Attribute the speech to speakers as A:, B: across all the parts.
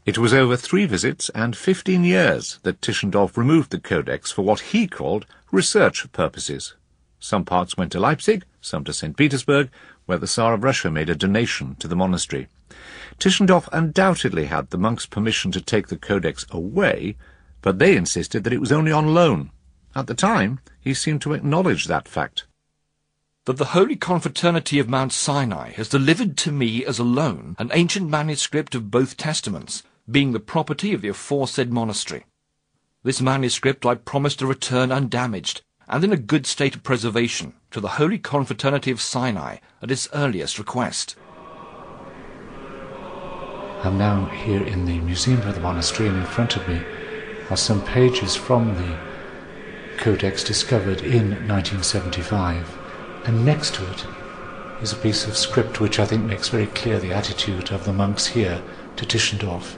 A: It was over 3 visits and 15 years that Tischendorf removed the Codex for what he called research purposes. Some parts went to Leipzig, some to St. Petersburg, where the Tsar of Russia made a donation to the monastery. Tischendorf undoubtedly had the monks' permission to take the Codex away, but they insisted that it was only on loan. At the time, he seemed to acknowledge that fact.
B: That the Holy Confraternity of Mount Sinai has delivered to me as a loan an ancient manuscript of both Testaments, being the property of the aforesaid monastery. This manuscript I promise to return undamaged, and in a good state of preservation, to the Holy Confraternity of Sinai at its earliest request.
C: I'm now here in the museum of the monastery, and in front of me are some pages from the Codex discovered in 1975, and next to it is a piece of script which I think makes very clear the attitude of the monks here to Tischendorf.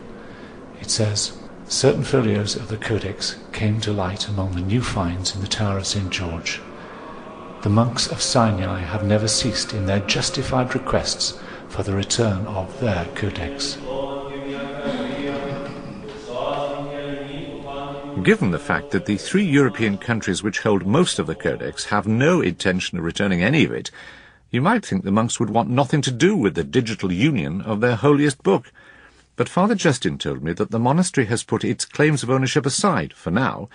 C: It says, "Certain folios of the Codex came to light among the new finds in the Tower of St. George. The monks of Sinai have never ceased in their justified requests for the return of their Codex."
A: Given the fact that the 3 European countries which hold most of the Codex have no intention of returning any of it, you might think the monks would want nothing to do with the digital union of their holiest book. But Father Justin told me that the monastery has put its claims of ownership aside, for now,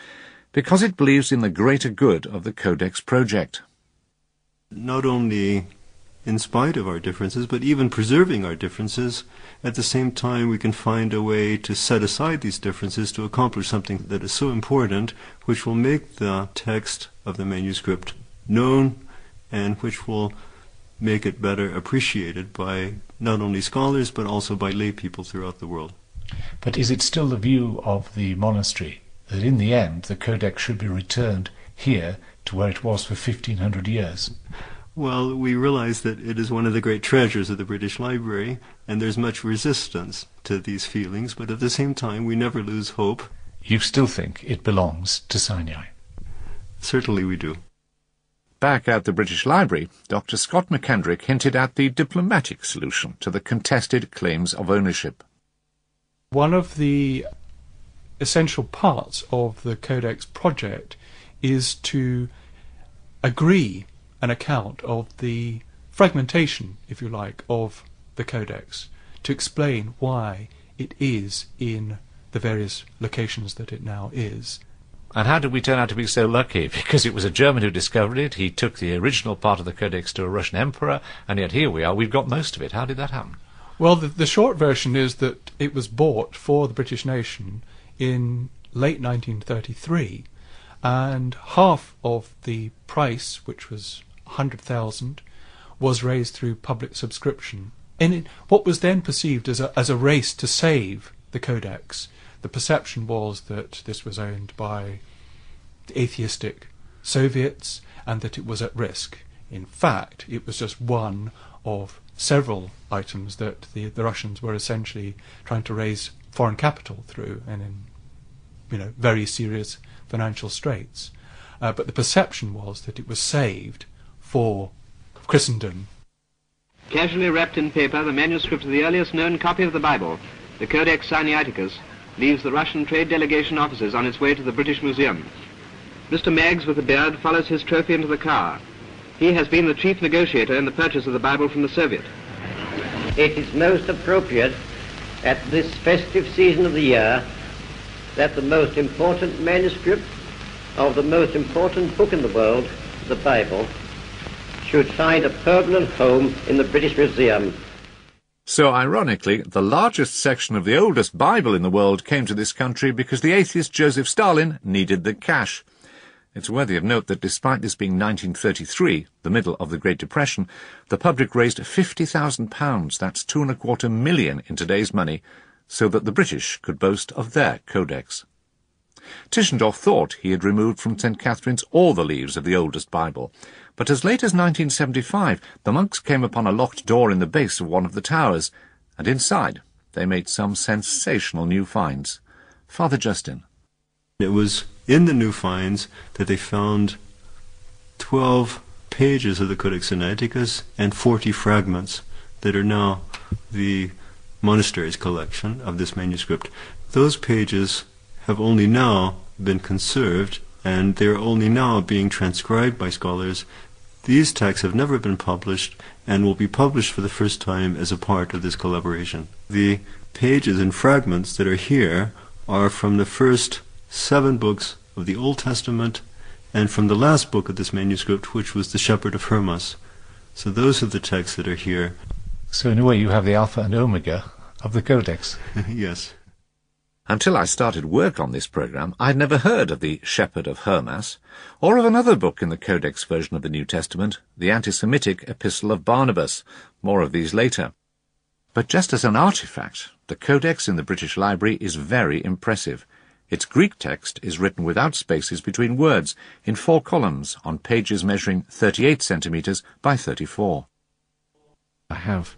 A: because it believes in the greater good of the Codex project.
D: Not only in spite of our differences, but even preserving our differences, at the same time we can find a way to set aside these differences to accomplish something that is so important, which will make the text of the manuscript known and which will make it better appreciated by not only scholars but also by lay people throughout the world.
C: But is it still the view of the monastery that in the end the Codex should be returned here to where it was for 1500 years?
D: Well, we realize that it is one of the great treasures of the British Library, and there's much resistance to these feelings, but at the same time we never lose hope.
C: You still think it belongs to Sinai?
D: Certainly we do.
A: Back at the British Library, Dr. Scott McKendrick hinted at the diplomatic solution to the contested claims of ownership.
E: One of the essential parts of the Codex project is to agree an account of the fragmentation, if you like, of the Codex, to explain why it is in the various locations that it now is.
C: And how did we turn out to be so lucky? Because it was a German who discovered it, he took the original part of the Codex to a Russian emperor, and yet here we are, we've got most of it. How did that happen?
E: Well, the short version is that it was bought for the British nation in late 1933, and half of the price, which was 100,000, was raised through public subscription. In what was then perceived as a race to save the Codex, the perception was that this was owned by the atheistic Soviets and that it was at risk. In fact, it was just one of several items that the Russians were essentially trying to raise foreign capital through, and in very serious financial straits. But the perception was that it was saved for Christendom.
F: Casually wrapped in paper, the manuscript of the earliest known copy of the Bible, the Codex Sinaiticus, leaves the Russian trade delegation offices on its way to the British Museum. Mr. Maggs with the beard follows his trophy into the car. He has been the chief negotiator in the purchase of the Bible from the Soviet.
G: It is most appropriate at this festive season of the year that the most important manuscript of the most important book in the world, the Bible, should find a permanent home in the British Museum.
A: So, ironically, the largest section of the oldest Bible in the world came to this country because the atheist Joseph Stalin needed the cash. It's worthy of note that despite this being 1933, the middle of the Great Depression, the public raised £50,000, that's $2.25 million in today's money, so that the British could boast of their Codex. Tischendorf thought he had removed from St. Catherine's all the leaves of the oldest Bible, but as late as 1975 the monks came upon a locked door in the base of one of the towers, and inside they made some sensational new finds. Father Justin.
D: It was in the new finds that they found 12 pages of the Codex Sinaiticus and 40 fragments that are now the monastery's collection of this manuscript. Those pages have only now been conserved, and they're only now being transcribed by scholars. These texts have never been published and will be published for the first time as a part of this collaboration. The pages and fragments that are here are from the first 7 books of the Old Testament and from the last book of this manuscript, which was the Shepherd of Hermas. So those are the texts that are here.
C: So in a way you have the alpha and omega of the Codex.
D: Yes.
A: Until I started work on this programme, I'd never heard of the Shepherd of Hermas, or of another book in the Codex version of the New Testament, the anti-Semitic Epistle of Barnabas. More of these later. But just as an artefact, the Codex in the British Library is very impressive. Its Greek text is written without spaces between words, in 4 columns, on pages measuring 38 centimetres by 34.
C: I have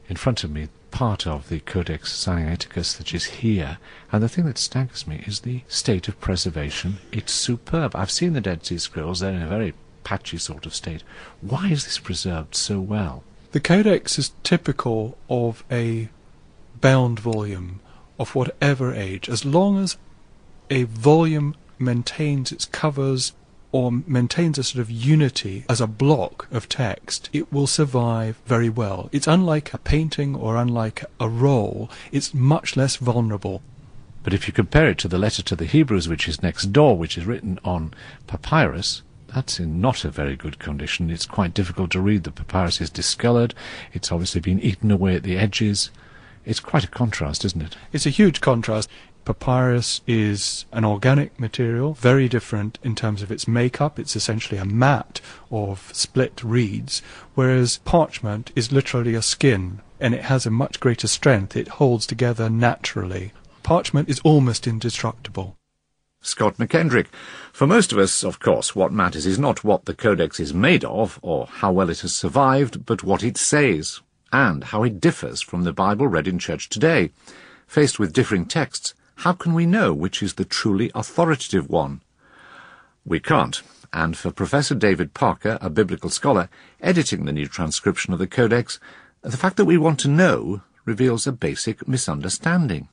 C: in front of me part of the Codex Sinaiticus that is here, and the thing that staggers me is the state of preservation. It's superb. I've seen the Dead Sea Scrolls. They're in a very patchy sort of state. Why is this preserved so well?
E: The Codex is typical of a bound volume of whatever age. As long as a volume maintains its covers or maintains a sort of unity as a block of text, it will survive very well. It's unlike a painting or unlike a roll. It's much less vulnerable.
C: But if you compare it to the letter to the Hebrews, which is next door, which is written on papyrus, that's in not a very good condition. It's quite difficult to read. The papyrus is discoloured. It's obviously been eaten away at the edges. It's quite a contrast, isn't it?
E: It's a huge contrast. Papyrus is an organic material, very different in terms of its makeup. It's essentially a mat of split reeds, whereas parchment is literally a skin, and it has a much greater strength. It holds together naturally. Parchment is almost indestructible.
A: Scott McKendrick. For most of us, of course, what matters is not what the Codex is made of, or how well it has survived, but what it says, and how it differs from the Bible read in church today. Faced with differing texts, how can we know which is the truly authoritative one? We can't, and for Professor David Parker, a biblical scholar, editing the new transcription of the Codex, the fact that we want to know reveals a basic misunderstanding.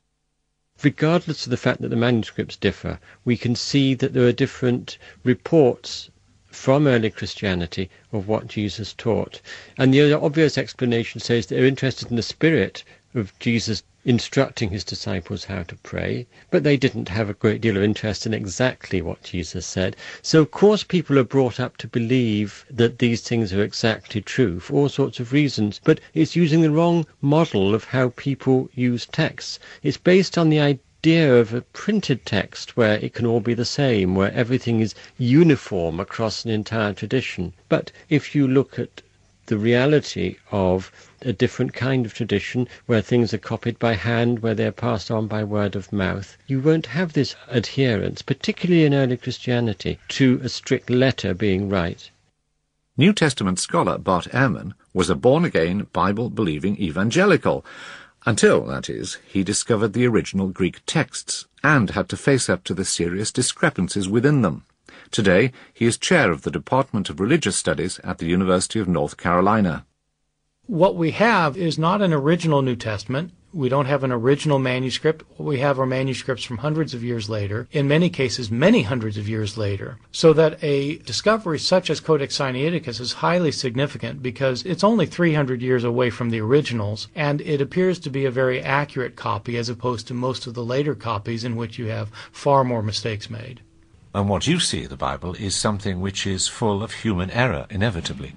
H: Regardless of the fact that the manuscripts differ, we can see that there are different reports from early Christianity of what Jesus taught. And the obvious explanation says that they're interested in the spirit of Jesus instructing his disciples how to pray, but they didn't have a great deal of interest in exactly what Jesus said. So of course people are brought up to believe that these things are exactly true for all sorts of reasons, but it's using the wrong model of how people use texts. It's based on the idea of a printed text where it can all be the same, where everything is uniform across an entire tradition. But if you look at the reality of a different kind of tradition where things are copied by hand, where they're passed on by word of mouth, you won't have this adherence, particularly in early Christianity, to a strict letter being right.
A: New Testament scholar Bart Ehrman was a born-again, Bible-believing evangelical, until, that is, he discovered the original Greek texts and had to face up to the serious discrepancies within them. Today, he is chair of the Department of Religious Studies at the University of North Carolina.
I: What we have is not an original New Testament. We don't have an original manuscript. What we have are manuscripts from hundreds of years later, in many cases many hundreds of years later, so that a discovery such as Codex Sinaiticus is highly significant because it's only 300 years away from the originals, and it appears to be a very accurate copy as opposed to most of the later copies in which you have far more mistakes made.
C: And what you see in the Bible is something which is full of human error, inevitably.